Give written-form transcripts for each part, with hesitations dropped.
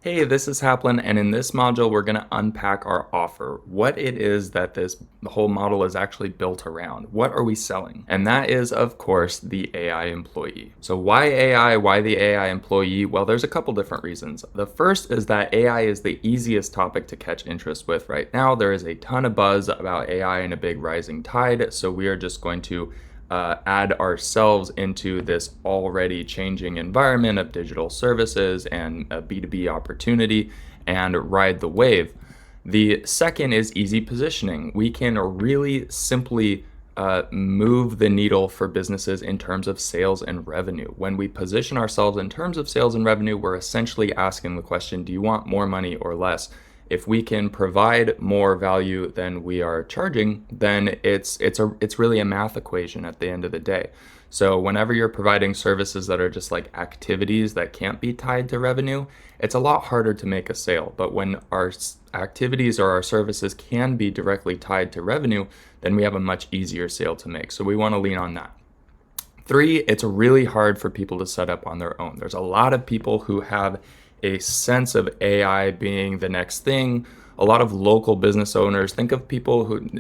Hey, this is Haplin, and in this module, we're going to unpack our offer, what it is that this whole model is actually built around. What are we selling? And that is, of course, the AI employee. So why AI? Why the AI employee? Well, there's a couple different reasons. The first is that AI is the easiest topic to catch interest with right now. There is a ton of buzz about AI and a big rising tide, so we are just going to add ourselves into this already changing environment of digital services and a B2B opportunity and ride the wave. The second is easy positioning. We can really simply move the needle for businesses in terms of sales and revenue. When we position ourselves in terms of sales and revenue, we're essentially asking the question, do you want more money or less? If we can provide more value than we are charging, then it's really a math equation at the end of the day. So whenever you're providing services that are just like activities that can't be tied to revenue, it's a lot harder to make a sale. But when our activities or our services can be directly tied to revenue, then we have a much easier sale to make. So we want to lean on that. Three, it's really hard for people to set up on their own. There's a lot of people who have a sense of AI being the next thing. A lot of local business owners, think of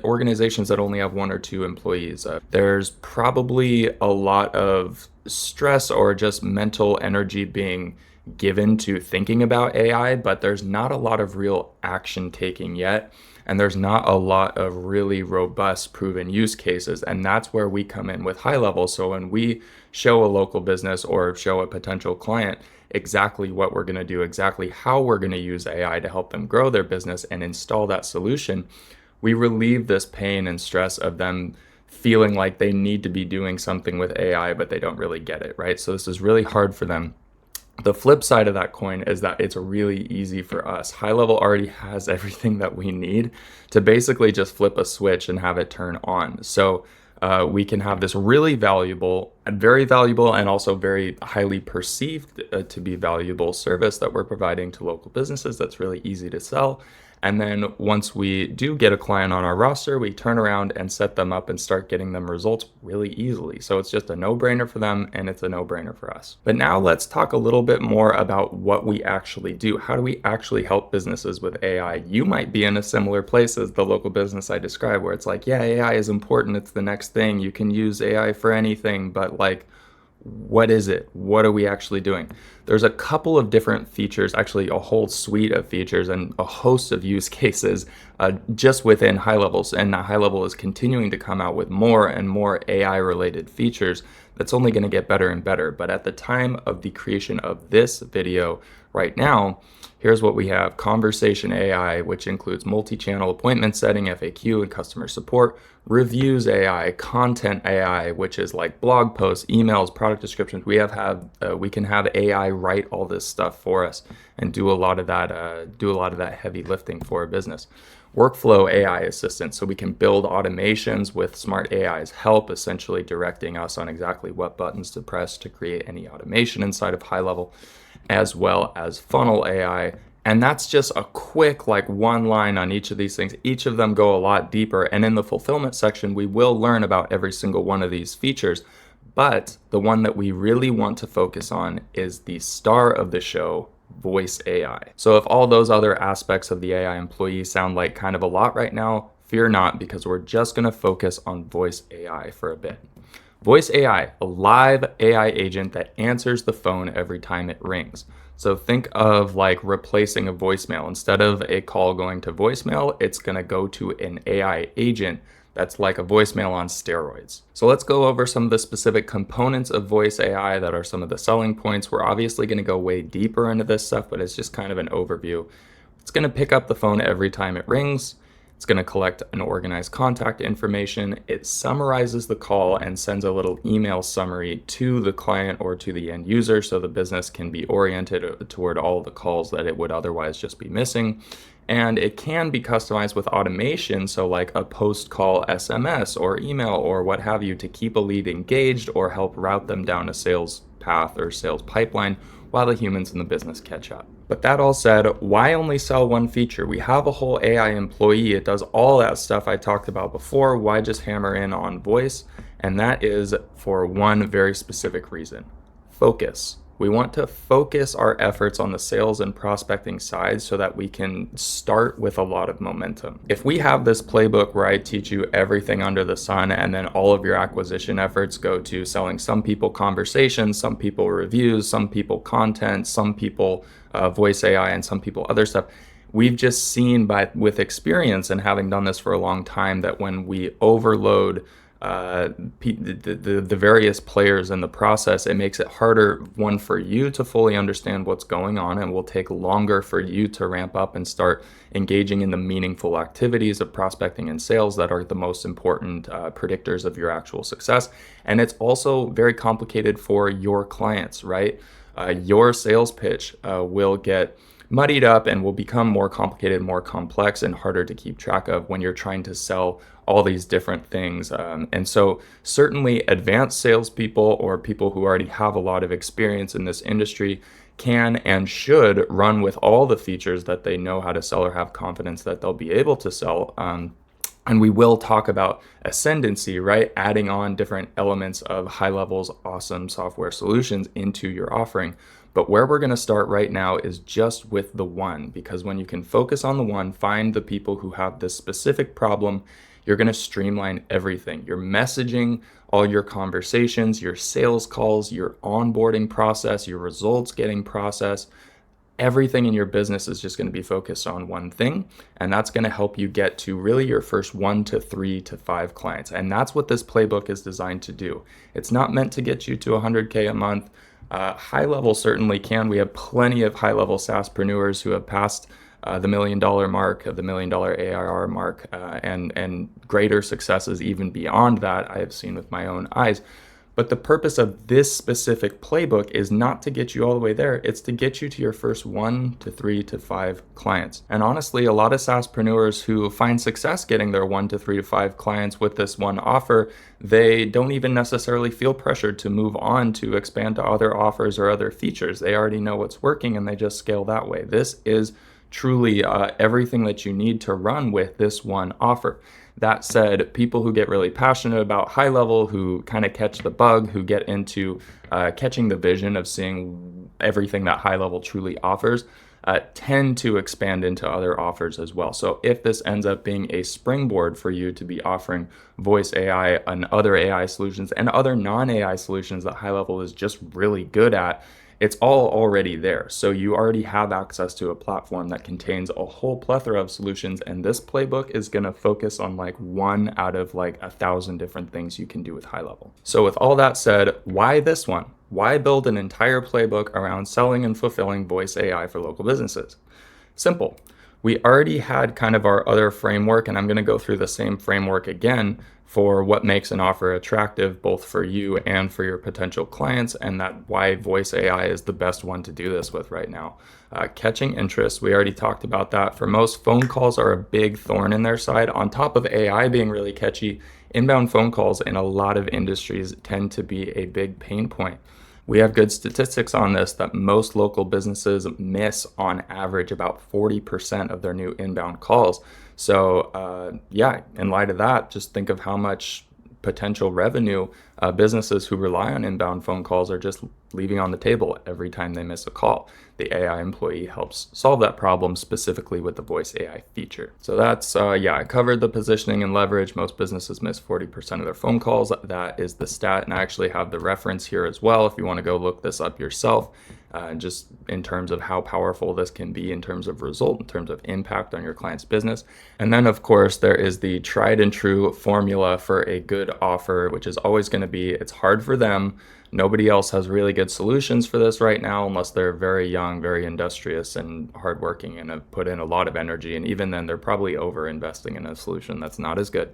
organizations that only have one or two employees. There's probably a lot of stress or just mental energy being given to thinking about AI, but there's not a lot of real action taking yet. And there's not a lot of really robust proven use cases. And that's where we come in with high level. So when we show a local business or show a potential client exactly what we're going to do, exactly how we're going to use AI to help them grow their business and install that solution, we relieve this pain and stress of them feeling like they need to be doing something with AI, but they don't really get it, right? So this is really hard for them. The flip side of that coin is that it's really easy for us. High level already has everything that we need to basically just flip a switch and have it turn on. So we can have this really valuable, very valuable, and also very highly perceived to be valuable service that we're providing to local businesses that's really easy to sell. And then once we do get a client on our roster, we turn around and set them up and start getting them results really easily. So it's just a no-brainer for them and it's a no-brainer for us. But now let's talk a little bit more about what we actually do. How do we actually help businesses with AI? You might be in a similar place as the local business I described, where it's like, yeah, AI is important. It's the next thing. You can use AI for anything, but like, what is it? What are we actually doing? There's a couple of different features, actually a whole suite of features and a host of use cases just within high levels. And high level is continuing to come out with more and more AI related features that's only going to get better and better. But at the time of the creation of this video right now, here's what we have. Conversation AI, which includes multi-channel appointment setting, FAQ, and customer support. Reviews AI, content AI, which is like blog posts, emails, product descriptions. We can have AI write all this stuff for us and do a lot of that heavy lifting for a business. Workflow AI assistant, so we can build automations with smart AI's help, essentially directing us on exactly what buttons to press to create any automation inside of high level, as well as funnel AI. And that's just a quick, like, one line on each of these things. Each of them go a lot deeper. And in the fulfillment section, we will learn about every single one of these features. But the one that we really want to focus on is the star of the show, voice AI. So if all those other aspects of the AI employee sound like kind of a lot right now, fear not, because we're just going to focus on voice AI for a bit. Voice AI, a live AI agent that answers the phone every time it rings. So think of like replacing a voicemail. Instead of a call going to voicemail, it's going to go to an AI agent that's like a voicemail on steroids. So let's go over some of the specific components of voice AI that are some of the selling points. We're obviously going to go way deeper into this stuff, but it's just kind of an overview. It's going to pick up the phone every time it rings. It's going to collect and organize contact information. It summarizes the call and sends a little email summary to the client or to the end user so the business can be oriented toward all the calls that it would otherwise just be missing. And it can be customized with automation, so like a post-call SMS or email or what have you, to keep a lead engaged or help route them down a sales path or sales pipeline while the humans in the business catch up. But that all said, why only sell one feature? We have a whole AI employee. It does all that stuff I talked about before. Why just hammer in on voice? And that is for one very specific reason: focus. We want to focus our efforts on the sales and prospecting side so that we can start with a lot of momentum. If we have this playbook where I teach you everything under the sun and then all of your acquisition efforts go to selling some people conversations, some people reviews, some people content, some people voice AI, and some people other stuff, we've just seen with experience and having done this for a long time that when we overload the various players in the process, it makes it harder, one, for you to fully understand what's going on, and will take longer for you to ramp up and start engaging in the meaningful activities of prospecting and sales that are the most important predictors of your actual success. And it's also very complicated for your clients, right? Your sales pitch will get muddied up and will become more complicated, more complex, and harder to keep track of when you're trying to sell all these different things. And so certainly advanced salespeople or people who already have a lot of experience in this industry can and should run with all the features that they know how to sell or have confidence that they'll be able to sell. And we will talk about ascendancy, right? Adding on different elements of high levels, awesome software solutions into your offering. But where we're going to start right now is just with the one, because when you can focus on the one, find the people who have this specific problem, you're going to streamline everything. Your messaging, all your conversations, your sales calls, your onboarding process, your results getting processed. Everything in your business is just going to be focused on one thing, and that's going to help you get to really your first 1 to 3 to 5 clients. And that's what this playbook is designed to do. It's not meant to get you to 100K a month. High level certainly can. We have plenty of high level SaaSpreneurs who have passed the $1 million mark, the $1 million ARR mark, and greater successes even beyond that I have seen with my own eyes. But the purpose of this specific playbook is not to get you all the way there. It's to get you to your first 1 to 3 to 5 clients. And honestly, a lot of SaaSpreneurs who find success getting their 1 to 3 to 5 clients with this one offer, they don't even necessarily feel pressured to move on to expand to other offers or other features. They already know what's working and they just scale that way. This is truly everything that you need to run with this one offer. That said, people who get really passionate about high level, who kind of catch the bug, who get into catching the vision of seeing everything that high level truly offers, tend to expand into other offers as well. So if this ends up being a springboard for you to be offering voice AI and other AI solutions and other non-AI solutions that high level is just really good at, it's all already there. So you already have access to a platform that contains a whole plethora of solutions, and this playbook is going to focus on like one out of like 1,000 different things you can do with high level. So with all that said, why this one? Why build an entire playbook around selling and fulfilling voice AI for local businesses? Simple. We already had kind of our other framework, and I'm going to go through the same framework again for what makes an offer attractive both for you and for your potential clients, and that why voice AI is the best one to do this with right now. Catching interest, we already talked about that. For most, phone calls are a big thorn in their side. On top of AI being really catchy, inbound phone calls in a lot of industries tend to be a big pain point. We have good statistics on this that most local businesses miss on average about 40% of their new inbound calls. So in light of that, just think of how much potential revenue businesses who rely on inbound phone calls are just leaving on the table every time they miss a call. The AI employee helps solve that problem specifically with the voice AI feature. So that's, I covered the positioning and leverage. Most businesses miss 40% of their phone calls. That is the stat. And I actually have the reference here as well if you want to go look this up yourself. Just in terms of how powerful this can be in terms of result, in terms of impact on your client's business. And then of course, there is the tried and true formula for a good offer, which is always going to be, it's hard for them. Nobody else has really good solutions for this right now, unless they're very young, very industrious and hardworking and have put in a lot of energy. And even then, they're probably over investing in a solution that's not as good.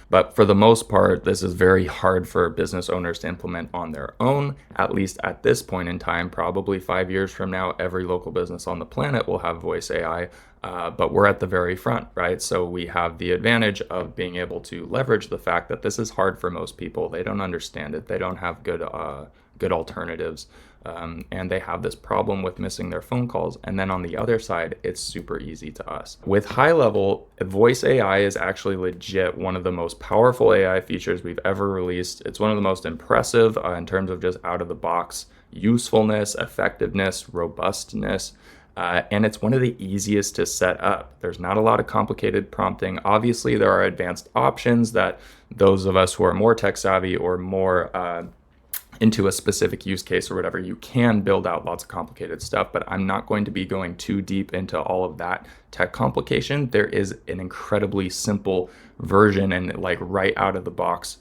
But for the most part, this is very hard for business owners to implement on their own, at least at this point in time. Probably 5 years from now, every local business on the planet will have voice AI, but we're at the very front, right? So we have the advantage of being able to leverage the fact that this is hard for most people. They don't understand it. They don't have good alternatives. And they have this problem with missing their phone calls. And then on the other side, it's super easy to us. With high level, voice AI is actually legit one of the most powerful AI features we've ever released. It's one of the most impressive in terms of just out of the box usefulness, effectiveness, robustness. And it's one of the easiest to set up. There's not a lot of complicated prompting. Obviously, there are advanced options that those of us who are more tech savvy or more into a specific use case or whatever, you can build out lots of complicated stuff, but I'm not going to be going too deep into all of that tech complication. There is an incredibly simple version and like right out of the box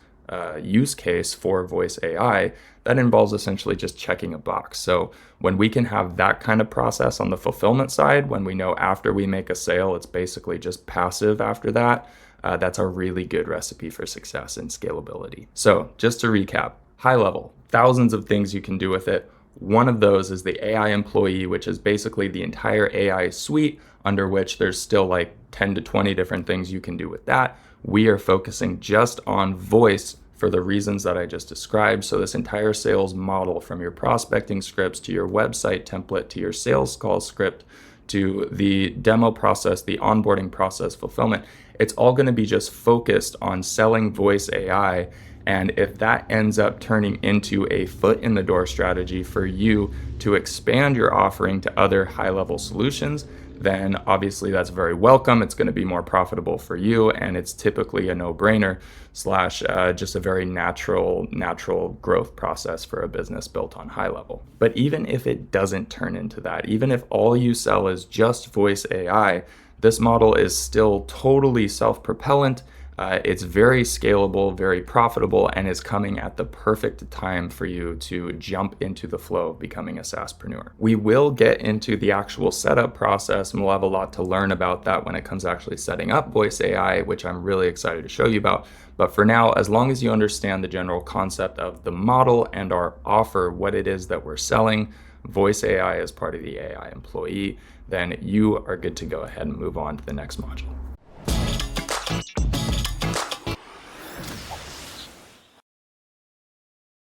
use case for voice AI that involves essentially just checking a box. So when we can have that kind of process on the fulfillment side, when we know after we make a sale, it's basically just passive after that, that's a really good recipe for success and scalability. So just to recap, high level, thousands of things you can do with it. One of those is the AI employee, which is basically the entire AI suite under which there's still like 10 to 20 different things you can do with that. We are focusing just on voice for the reasons that I just described. So this entire sales model, from your prospecting scripts to your website template to your sales call script to the demo process, the onboarding process, fulfillment, it's all going to be just focused on selling voice AI. And if that ends up turning into a foot in the door strategy for you to expand your offering to other high-level solutions, then obviously that's very welcome. It's going to be more profitable for you, and it's typically a no-brainer slash just a very natural growth process for a business built on high level. But even if it doesn't turn into that, even if all you sell is just voice AI, this model is still totally self-propellant. It's very scalable, very profitable, and is coming at the perfect time for you to jump into the flow of becoming a SaaSpreneur. We will get into the actual setup process, and we'll have a lot to learn about that when it comes to actually setting up voice AI, which I'm really excited to show you about. But for now, as long as you understand the general concept of the model and our offer, what it is that we're selling, voice AI as part of the AI employee, then you are good to go ahead and move on to the next module.